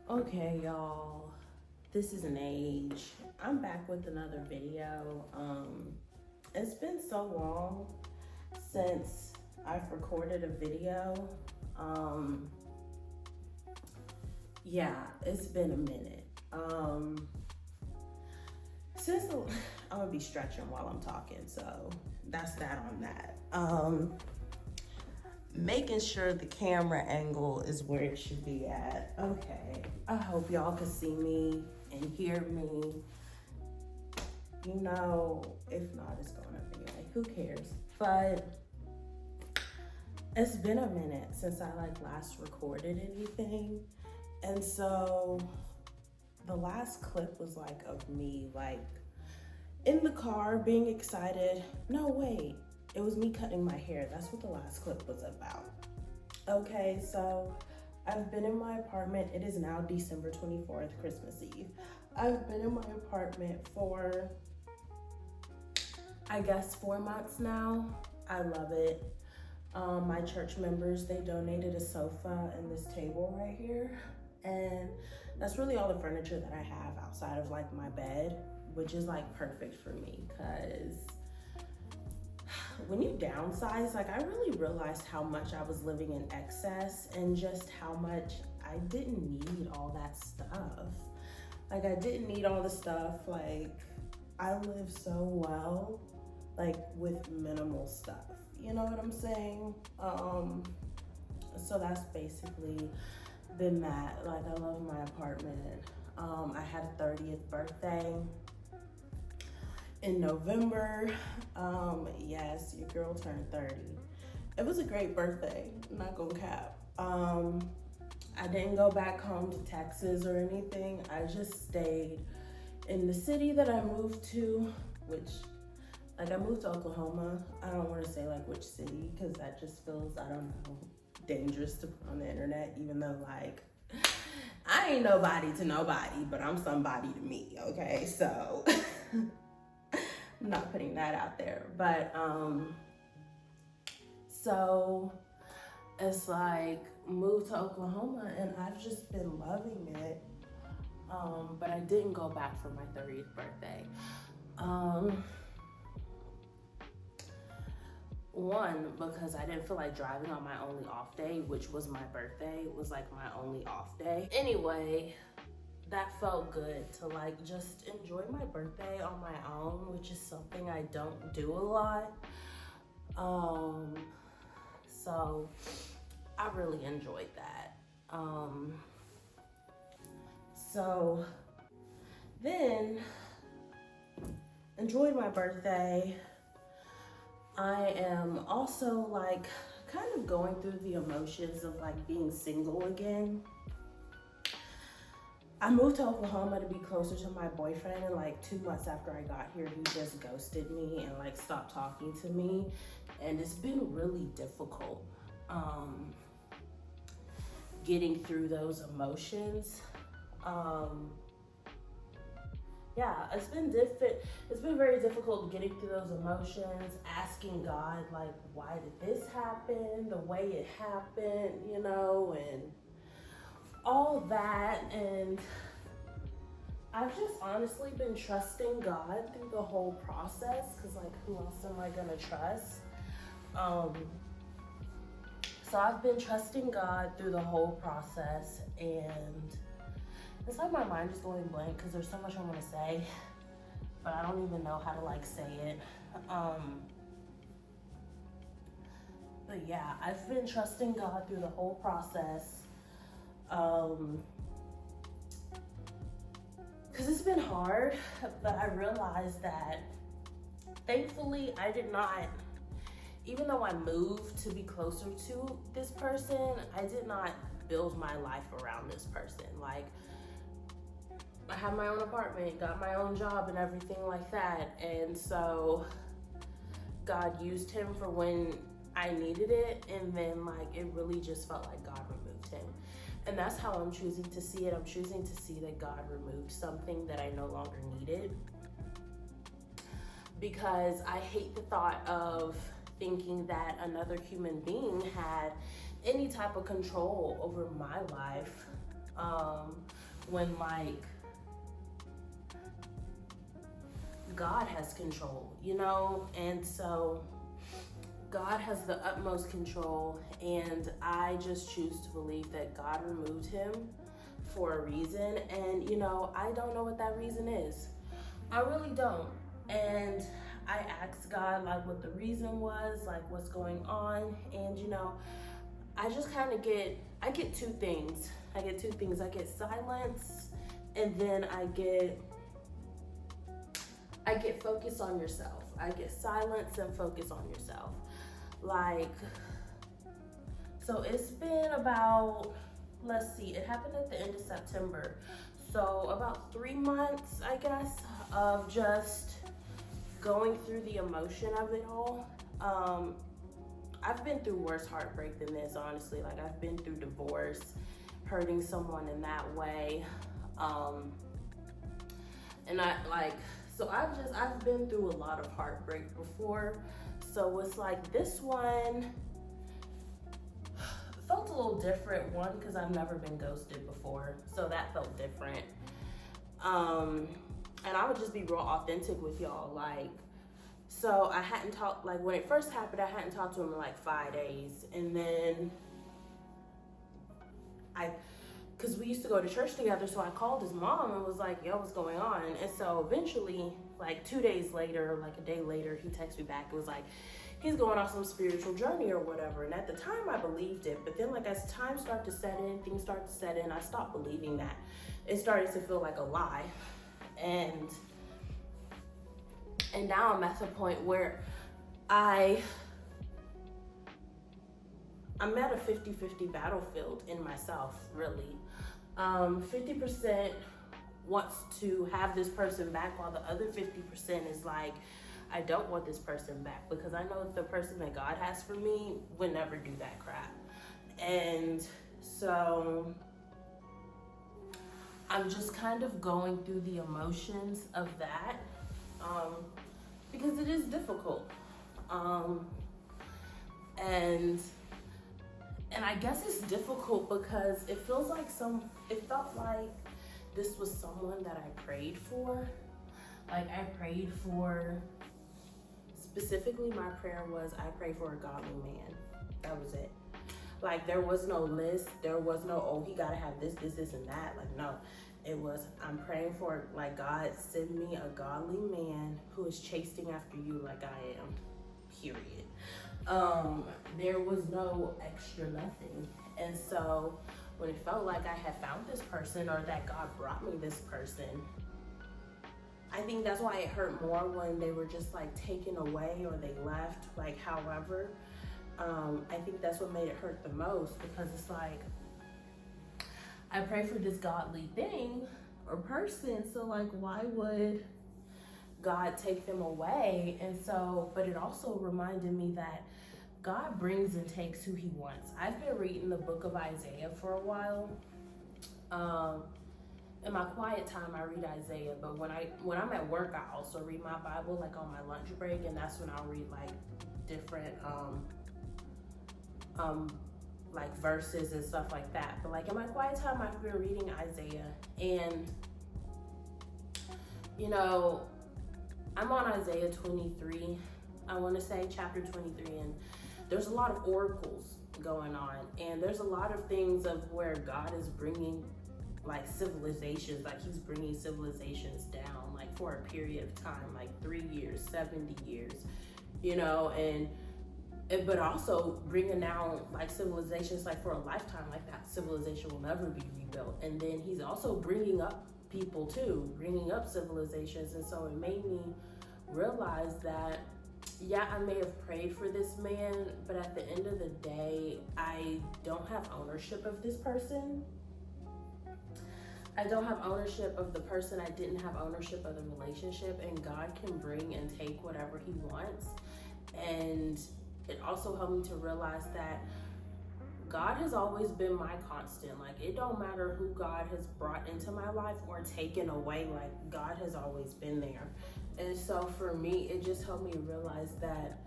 Okay, y'all, this is an age. I'm back with another video. It's been so long since I've recorded a video. Um, yeah, it's been a minute. I'm gonna be stretching while I'm talking, so that's that on that. Making sure the camera angle is where it should be at. Okay, I hope y'all can see me and hear me. You know, if not, it's going up anyway. Who cares? But it's been a minute since I last recorded anything. And so the last clip was of me in the car being excited. No, wait. It was me cutting my hair. That's what the last clip was about. Okay, so I've been in my apartment. It is now December 24th, Christmas Eve. I've been in my apartment for, I guess, 4 months now. I love it. My church members, they donated a sofa and this table right here. And that's really all the furniture that I have outside of my bed, which is perfect for me because when you downsize, I really realized how much I was living in excess and just how much I didn't need all that stuff. I didn't need all the stuff. I live so well, with minimal stuff. You know what I'm saying? So that's basically been that. I love my apartment. I had a 30th birthday in November. Yes, your girl turned 30. It was a great birthday, not gonna cap. I didn't go back home to Texas or anything. I just stayed in the city that I moved to, which, I moved to Oklahoma. I don't wanna say which city, because that just feels, I don't know, dangerous to put on the internet, even though I ain't nobody to nobody, but I'm somebody to me, okay? So I'm not putting that out there, but so it's moved to Oklahoma and I've just been loving it. But I didn't go back for my 30th birthday. One, because I didn't feel like driving on my only off day, which was my birthday, was my only off day. Anyway, that felt good to just enjoy my birthday on my own, which is something I don't do a lot. So I really enjoyed that. So then enjoyed my birthday. I am also kind of going through the emotions of being single again. I moved to Oklahoma to be closer to my boyfriend, and 2 months after I got here, he just ghosted me and stopped talking to me. And it's been really difficult getting through those emotions. Yeah, it's been very difficult getting through those emotions, asking God, why did this happen, the way it happened, and all that. And I've just honestly been trusting God through the whole process, because who else am I gonna trust? So I've been trusting God through the whole process, and it's my mind is going blank because there's so much I want to say, but I don't even know how to say it. But yeah, I've been trusting God through the whole process. Because it's been hard, but I realized that thankfully I did not, even though I moved to be closer to this person, I did not build my life around this person. I have my own apartment, got my own job and everything like that. And so God used him for when I needed it. And then it really just felt like God removed him. And that's how I'm choosing to see it. I'm choosing to see that God removed something that I no longer needed. Because I hate the thought of thinking that another human being had any type of control over my life. when like God has control, you know? And so God has the utmost control, and I just choose to believe that God removed him for a reason. And, you know, I don't know what that reason is. I really don't. And I asked God, like, what the reason was, like, what's going on. And, you know, I just kind of I get two things. I get silence, and then I get focus on yourself. I get silence and focus on yourself. Like, so it's been about, let's see, it happened at the end of September. So about 3 months, I guess, of just going through the emotion of it all. I've been through worse heartbreak than this, honestly. Like, I've been through divorce, hurting someone in that way. And I've been through a lot of heartbreak before. So it's like this one felt a little different. One, because I've never been ghosted before. So that felt different. And I would just be real authentic with y'all. Like, so I hadn't talked, like when it first happened, I hadn't talked to him in like 5 days. And then because we used to go to church together, so I called his mom and was like, yo, what's going on? And so eventually, like 2 days later, like a day later, he texted me back. It was like, he's going on some spiritual journey or whatever. And at the time, I believed it. But then, like, as time started to set in, things started to set in, I stopped believing that. It started to feel like a lie. And now I'm at the point where I'm at a 50-50 battlefield in myself, really. 50% wants to have this person back, while the other 50% is like, I don't want this person back, because I know the person that God has for me would never do that crap. And so I'm just kind of going through the emotions of that, because it is difficult. And I guess it's difficult because it felt like this was someone that I prayed for. Like, I prayed for, specifically my prayer was, I prayed for a godly man. That was it. Like, there was no list. There was no, oh, he gotta have this, and that. Like, no. It was, I'm praying for, like, God, send me a godly man who is chasing after you like I am. Period. There was no extra nothing. And so when it felt like I had found this person, or that God brought me this person, I think that's why it hurt more when they were just like taken away or they left, like, however. I think that's what made it hurt the most, because it's like, I pray for this godly thing or person, so like, why would God take them away? And so, but it also reminded me that God brings and takes who he wants. I've been reading the book of Isaiah for a while. In my quiet time, I read Isaiah, but when I'm at work, I also read my Bible, like on my lunch break, and that's when I'll read like different like verses and stuff like that. But like in my quiet time, I've been reading Isaiah, and you know, I'm on Isaiah 23, I want to say chapter 23, and there's a lot of oracles going on, and there's a lot of things of where God is bringing like civilizations, like he's bringing civilizations down, like for a period of time, like 3 years, 70 years, you know, and but also bringing down like civilizations like for a lifetime, like that civilization will never be rebuilt. And then he's also bringing up people too, bringing up civilizations. And so it made me realize that, yeah, I may have prayed for this man, but at the end of the day, I don't have ownership of this person. I don't have ownership of the person. I didn't have ownership of the relationship, and God can bring and take whatever he wants. And it also helped me to realize that God has always been my constant. Like, it don't matter who God has brought into my life or taken away, like God has always been there. And so for me, it just helped me realize that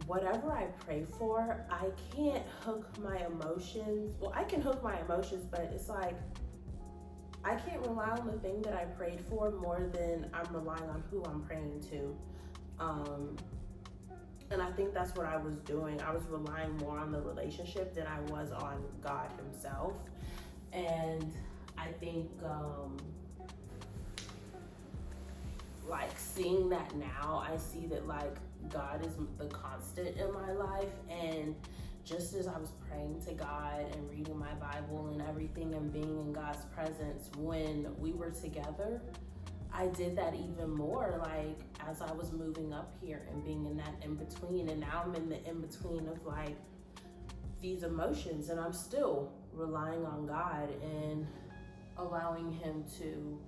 whatever I pray for, I can't hook my emotions. Well, I can hook my emotions, but it's like, I can't rely on the thing that I prayed for more than I'm relying on who I'm praying to. And I think that's what I was doing. I was relying more on the relationship than I was on God himself. And I think, like, seeing that now, I see that, like, God is the constant in my life. And just as I was praying to God and reading my Bible and everything and being in God's presence when we were together, I did that even more, like, as I was moving up here and being in that in-between. And now I'm in the in-between of, like, these emotions, and I'm still relying on God and allowing him to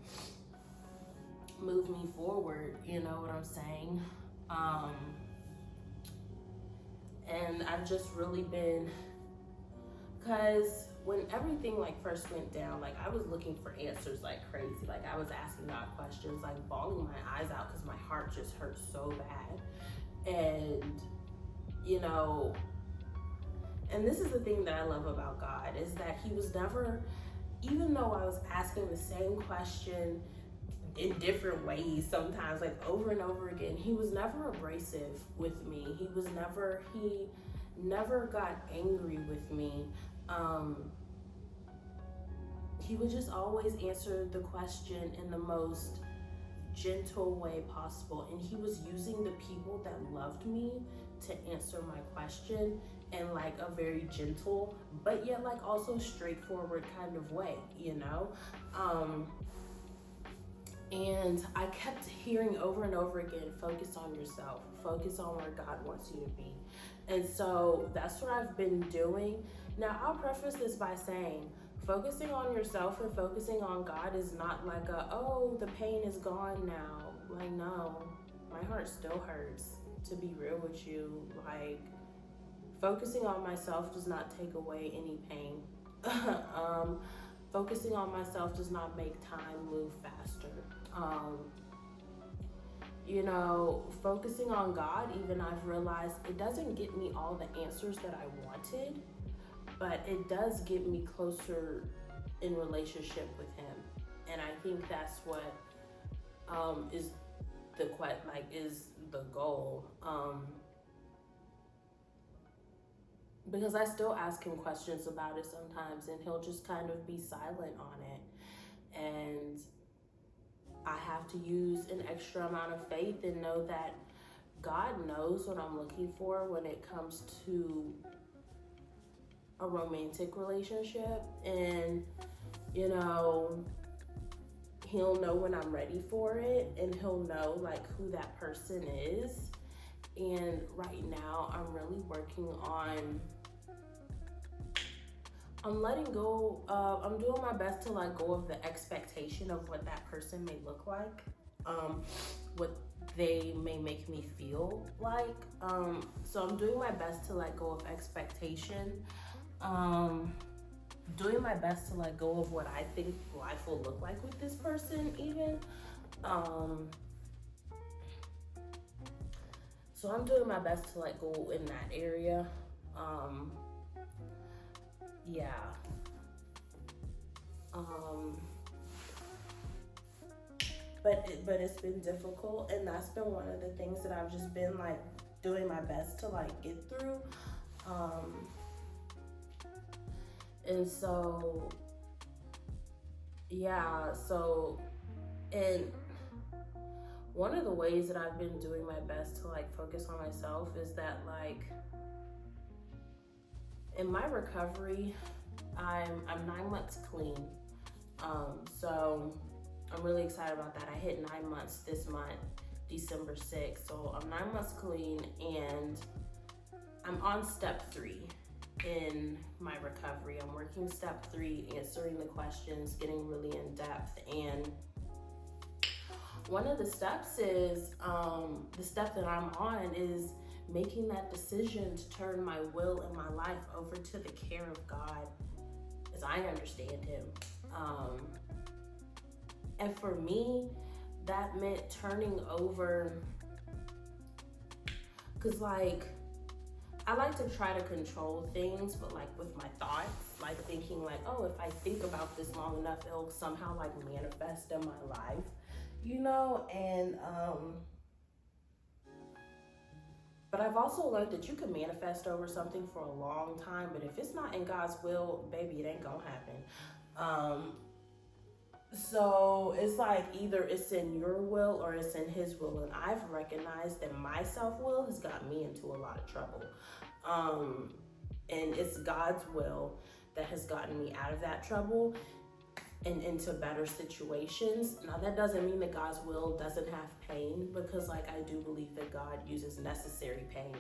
move me forward, you know what I'm saying? And I've just really been, because when everything like first went down, like I was looking for answers like crazy. Like I was asking God questions, like bawling my eyes out because my heart just hurt so bad. And, you know, and this is the thing that I love about God, is that he was never, even though I was asking the same question in different ways sometimes, like over and over again, he was never abrasive with me. He never got angry with me. He would just always answer the question in the most gentle way possible. And he was using the people that loved me to answer my question in like a very gentle, but yet like also straightforward kind of way, you know? And I kept hearing over and over again, focus on yourself, focus on where God wants you to be. And so that's what I've been doing. Now, I'll preface this by saying, focusing on yourself and focusing on God is not like oh, the pain is gone now. Like, no, my heart still hurts, to be real with you. Like, focusing on myself does not take away any pain. Focusing on myself does not make time move faster. You know, focusing on God, even I've realized it doesn't get me all the answers that I wanted, but it does get me closer in relationship with him. And I think that's what is the goal. Because I still ask him questions about it sometimes, and he'll just kind of be silent on it. And I have to use an extra amount of faith and know that God knows what I'm looking for when it comes to a romantic relationship. And, you know, he'll know when I'm ready for it, and he'll know like who that person is. And right now I'm really working on, I'm letting go, I'm doing my best to let go of the expectation of what that person may look like, what they may make me feel like. So I'm doing my best to let go of expectation, doing my best to let go of what I think life will look like with this person even. So I'm doing my best to let go in that area. Yeah. But it's been difficult, and that's been one of the things that I've just been like doing my best to like get through. And so, yeah, and one of the ways that I've been doing my best to like focus on myself is that like in my recovery, I'm 9 months clean. So I'm really excited about that. I hit 9 months this month, December 6th. So I'm 9 months clean, and I'm on step 3 in my recovery. I'm working step 3, answering the questions, getting really in depth. And one of the steps is, the step that I'm on is making that decision to turn my will and my life over to the care of God as I understand him. And for me, that meant turning over, because like, I like to try to control things, but like with my thoughts, like thinking like, oh, if I think about this long enough, it'll somehow like manifest in my life, you know? And but I've also learned that you can manifest over something for a long time, but if it's not in God's will, baby, it ain't gonna happen. So it's like either it's in your will or it's in his will. And I've recognized that my self-will has got me into a lot of trouble. And it's God's will that has gotten me out of that trouble and into better situations. Now that doesn't mean that God's will doesn't have pain, because like I do believe that God uses necessary pain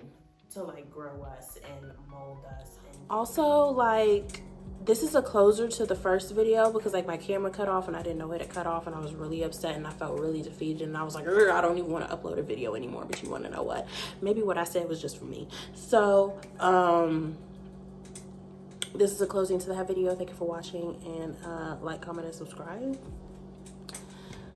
to like grow us and mold us. And also, like, this is a closer to the first video because like my camera cut off and I didn't know it had cut off, and I was really upset and I felt really defeated, and I was like, I don't even want to upload a video anymore. But you want to know what? Maybe what I said was just for me. So this is a closing to that video. Thank you for watching, and like, comment, and subscribe.